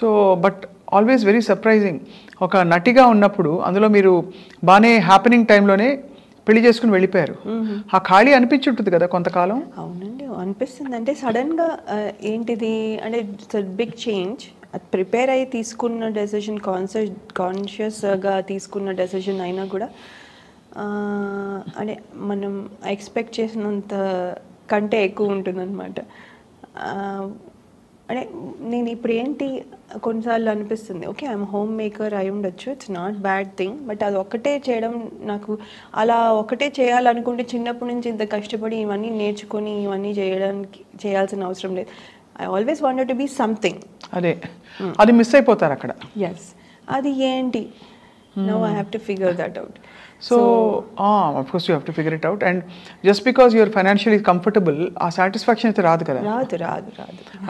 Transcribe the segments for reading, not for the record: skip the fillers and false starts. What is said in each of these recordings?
So but always very surprising, ఒక నటిగా ఉన్నప్పుడు అందులో మీరు బాగానే హ్యాపెనింగ్ టైంలోనే పెళ్లి చేసుకుని వెళ్ళిపోయారు. ఆ ఖాళీ అనిపించుంటుంది కదా కొంతకాలం? అవునండి, అనిపిస్తుంది. అంటే సడన్గా ఏంటిది అంటే ఇట్స్ బిగ్ చేంజ్. అది ప్రిపేర్ అయ్యి తీసుకున్న డెసిషన్, కాన్షియస్గా తీసుకున్న డెసిషన్ అయినా కూడా అంటే మనం ఎక్స్పెక్ట్ చేసినంత కంటే ఎక్కువ ఉంటుందన్నమాట. అంటే నేను ఇప్పుడు ఏంటి కొన్నిసార్లు అనిపిస్తుంది, ఓకే ఐఎమ్ హోమ్ మేకర్ అయి ఉండొచ్చు, it's not bad thing, but అది ఒకటే చేయడం నాకు అలా ఒకటే చేయాలనుకుంటే చిన్నప్పటి నుంచి ఇంత కష్టపడి ఇవన్నీ నేర్చుకొని ఇవన్నీ చేయాల్సిన అవసరం లేదు. I always wanted to be something. అదే అది మిస్ అయిపోతారు అక్కడ. ఎస్, అది ఏంటి now I have to figure that out. So, of course you have to figure it out, and just because you are financially comfortable, ఆ satisfaction అయితే రాదు కదా. రాదు.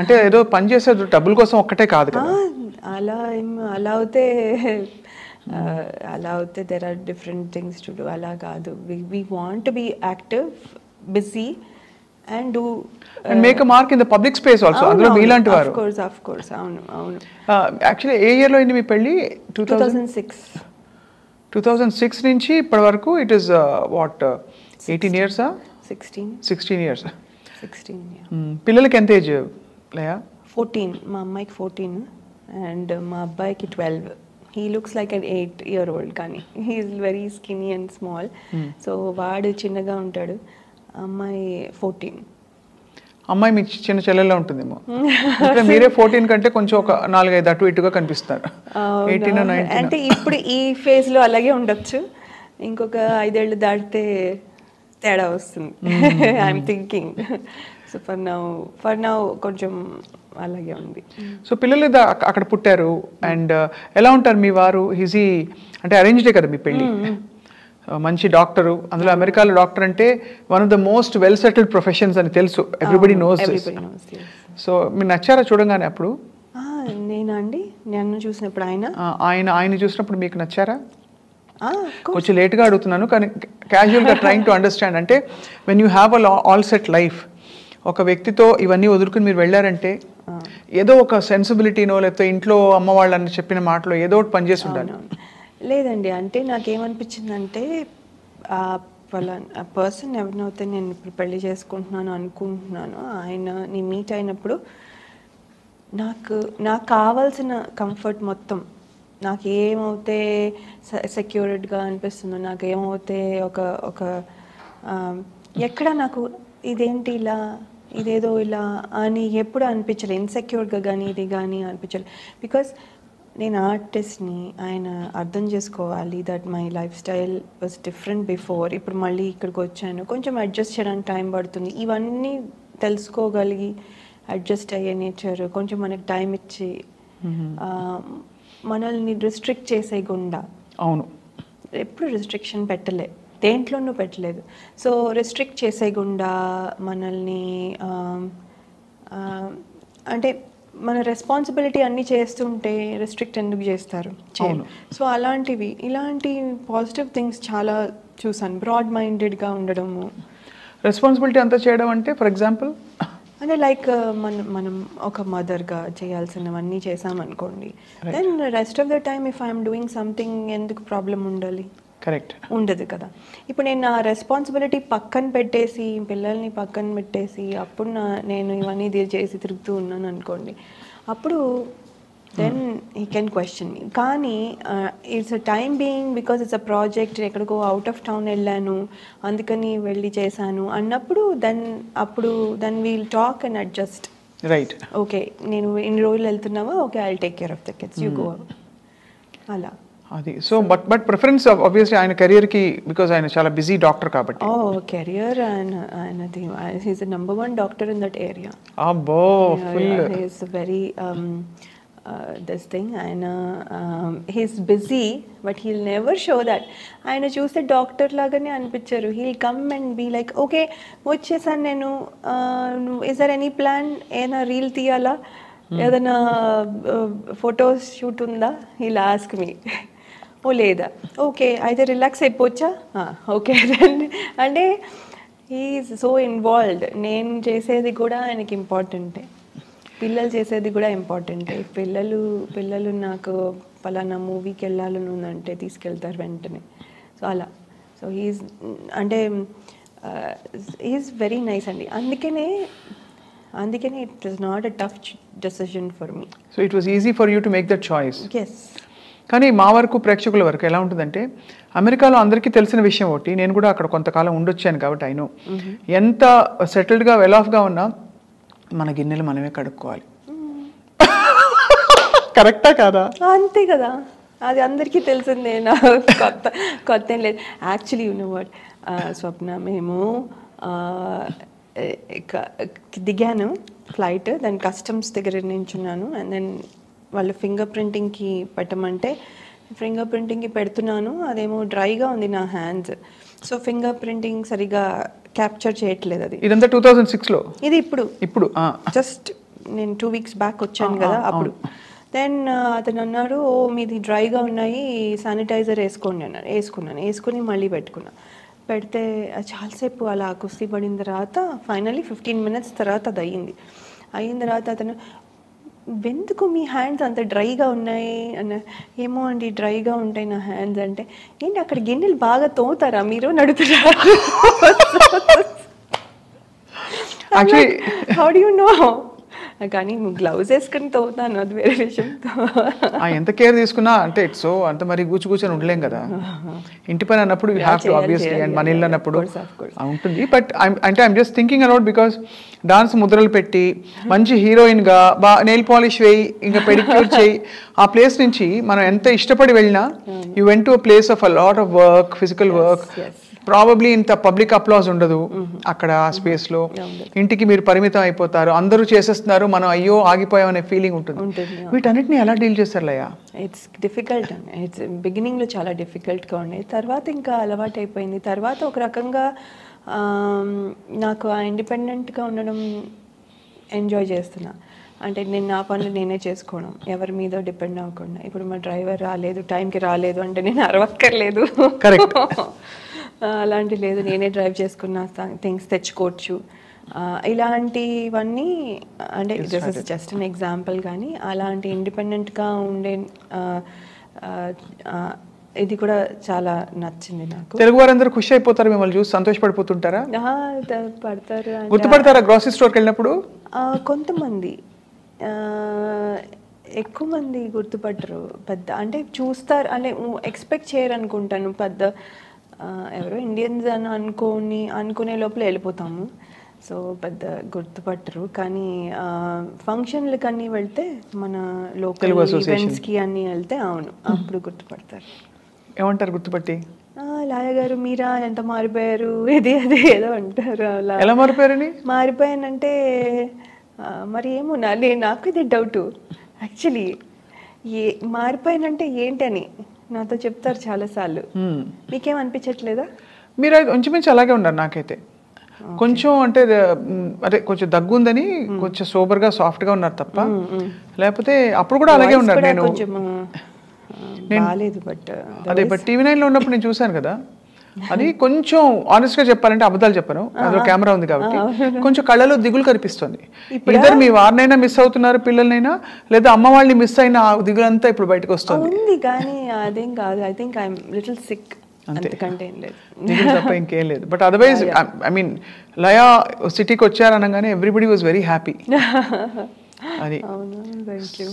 అంటే ఏదో పని చేసేది డబ్బుల కోసం ఒక్కటే కాదు కదా. అలా అవుతే there are different things to do. అలా కాదు, we want to be active, busy and do and make a mark in the public space also. అందులో మీలాంటి వారు. Of course. అవును. యాక్చువల్లీ ఏ ఇయర్లో అయింది మీ పెళ్ళి? 2006 నుంచి ఇప్పటి వరకు it is what 18 years? 16 years. పిల్లలకి ఎంత ఏజ్ లేయా? 14. మా అమ్మాయికి 14 అండ్ మా అబ్బాయికి 12. He looks like an 8-year-old, కానీ he's very skinny and small. So వాడు చిన్నగా ఉంటాడు. అమ్మాయి 14. అమ్మాయి మీ చిన్న చెల్లెల్లో ఉంటుందేమో. మీరే 14 కంటే కొంచెం ఒక 4-5 అటు ఇటుగా కనిపిస్తారు. 18 19 అంటే ఇప్పుడు ఈ ఫేజ్ లో అలాగే ఉండొచ్చు, ఇంకొక 5 ఏళ్ళు దాటితే తేడా వస్తుంది. I'm thinking. So for now కొంచెం అలాగే ఉంది. సో పిల్లలు అక్కడ పుట్టారు. అండ్ ఎలా ఉంటారు మీ వారు? ఈజీ అంటే అరేంజ్డే కదా మీ పెళ్ళి? మంచి డాక్టరు, అందులో అమెరికాలో డాక్టర్ అంటే one of the most well settled professions అని తెలుసు. Everybody knows. సో మీరు నచ్చారా చూడంగానే అప్పుడు? నన్ను చూసినప్పుడు ఆయన చూసినప్పుడు మీకు నచ్చారా? కొంచెం లేట్గా అడుగుతున్నాను కానీ క్యాజువల్గా ట్రైంగ్ టు అండర్స్టాండ్. అంటే when you have all set life, ఒక వ్యక్తితో ఇవన్నీ వదులుకుని మీరు వెళ్ళారంటే ఏదో ఒక సెన్సిబిలిటీనో లేకపోతే ఇంట్లో అమ్మ వాళ్ళని చెప్పిన మాటలో ఏదో ఒకటి పనిచేసి ఉండాలి. లేదండి, అంటే నాకేమనిపించిందంటే ఆ పర్సన్ ఎవరినైతే నేను ఇప్పుడు పెళ్లి చేసుకుంటున్నాను అనుకుంటున్నాను, నీ మీట్ అయినప్పుడు నాకు కావాల్సిన కంఫర్ట్ మొత్తం, నాకు ఏమవుతే సెక్యూర్డ్గా అనిపిస్తుందో, నాకు ఏమవుతే ఒక ఎక్కడ నాకు ఇదేంటి ఇలా ఇదేదో ఇలా అని ఎప్పుడు అనిపించలేదు. ఇన్సెక్యూర్డ్గా కానీ ఇది కానీ అనిపించలేదు. బికాస్ నేను ఆర్టిస్ట్ని, ఆయన అర్థం చేసుకోవాలి that my life style was different before. ఇప్పుడు మళ్ళీ ఇక్కడికి వచ్చాను, కొంచెం అడ్జస్ట్ చేయడానికి టైం పడుతుంది. ఇవన్నీ తెలుసుకోగలిగి అడ్జస్ట్ అయ్యే నేచర్, కొంచెం మనకి టైం ఇచ్చి మనల్ని రిస్ట్రిక్ట్ చేసేయకుండా. అవును, ఎప్పుడు రిస్ట్రిక్షన్ దేంట్లోనూ పెట్టలేదు. సో రిస్ట్రిక్ట్ చేసేయకుండా మనల్ని అంటే మన రెస్పాన్సిబిలిటీ అన్నీ చేస్తుంటే రెస్ట్రిక్ట్ ఎందుకు చేస్తారు? సో ఇలాంటి పాజిటివ్ థింగ్స్ చాలా చూసాను. బ్రాడ్ మైండెడ్గా ఉండడము, రెస్పాన్సిబిలిటీ అంతా చేయడం అంటే ఫర్ ఎగ్జాంపుల్ అంటే లైక్ మనం ఒక మదర్గా చేయాల్సినవన్నీ చేసామనుకోండి, then rest of the time if I'm doing something ఎందుకు ప్రాబ్లం ఉండాలి? కరెక్ట్, ఉండదు కదా. ఇప్పుడు నేను నా రెస్పాన్సిబిలిటీ పక్కన పెట్టేసి, పిల్లల్ని పక్కన పెట్టేసి అప్పుడు నేను ఇవన్నీ చేసి తిరుగుతూ ఉన్నాను అనుకోండి, అప్పుడు then he can question me. కానీ it's a time being, because it's a project, ఎక్కడికో అవుట్ ఆఫ్ టౌన్ వెళ్ళాను అందుకని వెళ్ళి చేశాను అన్నప్పుడు then we'll talk and adjust. Right, okay నేను ఇన్ని రోజులు వెళ్తున్నావా, okay I will take care of the kids, you go. అలా అది. సో బట్ ప్రిఫరెన్స్ ఆబ్వియస్లీ ఆయన కెరియర్కి, బికాజ్ ఆయన చాలా బిజీ డాక్టర్ కాబట్టి. కెరియర్ ఆయనది, he's the number 1 doctor in that area. అబ్బో, full he's very this thing. ఆయన he's busy but he'll never show that. ఆయన చూస్తే డాక్టర్ లాగానే అనిపించారు. He'll come and be like, okay వచ్చేసాను నేను, ఇస్ దర్ ఎనీ ప్లాన్, ఏదైనా రీల్ తీయాలా, ఏదైనా ఫొటోస్ షూట్ ఉందా, హీల్ ఆస్క్ మీ. ఓ లేదా, ఓకే అయితే రిలాక్స్ అయిపోవచ్చా, ఓకే. అంటే హీఈస్ సో ఇన్వాల్వ్డ్. నేను చేసేది కూడా ఆయనకి ఇంపార్టెంటే. పిల్లలు చేసేది కూడా ఇంపార్టెంటే. పిల్లలు నాకు పలానా మూవీకి వెళ్ళాలని ఉందంటే తీసుకెళ్తారు వెంటనే. సో అలా. సో అంటే ఈజ్ వెరీ నైస్ అండి. అందుకనే it was not a tough decision for me. So it was easy for you to make that choice. Yes. కానీ మా వరకు ప్రేక్షకుల వరకు ఎలా ఉంటుందంటే, అమెరికాలో అందరికీ తెలిసిన విషయం ఒకటి, నేను కూడా అక్కడ కొంతకాలం ఉండొచ్చాను కాబట్టి అయినో, ఎంత సెటిల్డ్గా వెల్ ఆఫ్గా ఉన్నా మన గిన్నెలు మనమే కడుక్కోవాలి. కరెక్టా కాదా? అంతే కదా, అది అందరికీ తెలిసిందే. నా కొత్త ఏం లేదు. యాక్చువల్లీ యు నో వాట్ స్వప్న, మేము దిగాను ఫ్లైట్, దాని కస్టమ్స్ దగ్గర నించున్నాను. అండ్ దెన్ వాళ్ళు ఫింగర్ ప్రింటింగ్కి పెట్టమంటే ఫింగర్ ప్రింటింగ్కి పెడుతున్నాను, అదేమో డ్రైగా ఉంది నా హ్యాండ్స్. సో ఫింగర్ ప్రింటింగ్ సరిగా క్యాప్చర్ చేయట్లేదు. అది ఇదంతా 2006లో. ఇది ఇప్పుడు జస్ట్ నేను 2 weeks బ్యాక్ వచ్చాను కదా అప్పుడు. దెన్ అతను అన్నాడు, ఓ మీది డ్రైగా ఉన్నాయి, శానిటైజర్ వేసుకోండి అన్నాడు. వేసుకుని మళ్ళీ పెడితే చాలాసేపు అలా కుస్తీ పడిన తర్వాత ఫైనల్లీ 15 minutes తర్వాత అది అయిన తర్వాత అతను, ఎందుకు మీ హ్యాండ్స్ అంత డ్రైగా ఉన్నాయి అన్న. ఏమో అండి డ్రైగా ఉంటాయి నా హ్యాండ్స్ అంటే. ఏంటి అక్కడ గిన్నెలు బాగా తోముతారా మీరు నడుతున్నారు? How do you know? కానీ గ్లౌజ్ వేసుకుని తోముతాను, అది వేరే విషయం. ఎంత కేర్ తీసుకున్నా అంటే ఇట్స్ అంత మరి కూర్చొని ఉండలేం కదా ఇంటి పని అన్నప్పుడు. You have to obviously, and మన ఇల్లు అన్నప్పుడు ఉంటుంది. బట్ అంటే I'm just thinking aloud, because dance ముద్రలు పెట్టి మంచి హీరోయిన్గా నెయిల్ పాలిష్ వేయి, ఇంకా పెడిక్యూర్ చేయి, ఆ ప్లేస్ నుంచి మనం ఎంత ఇష్టపడి వెళ్ళినా you went to a place of a lot of work, physical work. Probably ఇంత పబ్లిక్ అప్లాజ్ ఉండదు అక్కడ ఆ స్పేస్లో. ఇంటికి మీరు పరిమితం అయిపోతారు, అందరూ చేసేస్తున్నారు, మనం అయ్యో ఆగిపోయామనే ఫీలింగ్ ఉంటుంది. వీటన్నిటిని ఎలా డీల్ చేస్తారు లయ? ఇట్స్ డిఫికల్ట్ అండి. ఇట్స్ బిగినింగ్లో చాలా డిఫికల్ట్గా ఉండేది, తర్వాత ఇంకా అలవాటు అయిపోయింది. తర్వాత ఒక రకంగా నాకు ఆ ఇండిపెండెంట్గా ఉండడం ఎంజాయ్ చేస్తున్నా. అంటే నేను నా పనులు నేనే చేసుకోవడం, ఎవరి మీద డిపెండ్ అవ్వకుండా. ఇప్పుడు మా డ్రైవర్ రాలేదు, టైంకి రాలేదు అంటే నేను అరవక్కర్లేదు. కరెక్ట్. అలాంటి లేదు, నేనే డ్రైవ్ చేసుకున్న థింగ్స్ తెచ్చుకోవచ్చు. ఇలాంటివన్నీ అంటే this is just an example. కానీ అలాంటి ఇండిపెండెంట్గా ఉండే ఇది కూడా చాలా నచ్చింది నాకు. తెలుగు వారందరూ ఖుషి అయిపోతారు మిమ్మల్ని చూసి, సంతోషపడిపోతుంటారా? పడతారు. గుర్తుపడతారా గ్రోసరీ స్టోర్కి వెళ్ళినప్పుడు? కొంతమంది, ఎక్కువ మంది గుర్తుపట్టరు. పెద్ద అంటే చూస్తారు అంటే ఎక్స్పెక్ట్ చేయరు అనుకుంటాను. పెద్ద ఎవరో ఇండియన్స్ అని అనుకునే లోపల వెళ్ళిపోతాము. సో పెద్ద గుర్తుపట్టరు. కానీ ఫంక్షన్లకి అన్నీ వెళ్తే, మన లోకల్ ఈవెంట్స్కి అన్నీ వెళ్తే అవును అప్పుడు గుర్తుపడతారు. ఏమంటారు గుర్తుపట్టి? లాయ గారు మీరా, ఎంత మారిపోయారు, ఇది అది ఏదో అంటారు. అలా ఎలా మారిపోయారని? మారిపోయానంటే మరి ఏమో నాకు ఇది డౌట్ యాక్చువల్లీ. మారిపోయానంటే ఏంటని నాతో చెప్తారు చాలాసార్లు. మీకేం అనిపించట్లేదా? మీరు ఇంచుమించు అలాగే ఉన్నారు నాకైతే. కొంచెం అంటే అదే కొంచెం దగ్గు ఉందని కొంచెం సోబర్గా సాఫ్ట్గా ఉన్నారు తప్ప, లేకపోతే అప్పుడు కూడా అలాగే ఉన్నారు. అదే బట్ టీవీ9లో ఉన్నప్పుడు నేను చూశాను కదా, అది కొంచెం ఆనెస్ట్గా చెప్పాలంటే అబద్ధాలు చెప్పాను, అందులో కెమెరా ఉంది కాబట్టి కొంచెం కళ్ళలో దిగులు కనిపిస్తుంది. ఇద్దరు మీ వారినైనా మిస్ అవుతున్నారు పిల్లలనైనా, లేదా అమ్మ వాళ్ళని మిస్ అయిన దిగులంతా ఇప్పుడు బయటకు వస్తుంది. కానీ అదేం కాదు. I think I'm little sick, అంతకంటే ఏం లేదు, తప్ప ఇంకేం లేదు. But otherwise I mean Laya సిటీకి వచ్చారనగానే ఎవ్రీబడి వాజ్ వెరీ హ్యాపీ. అది. అవును, థ్యాంక్ యూ.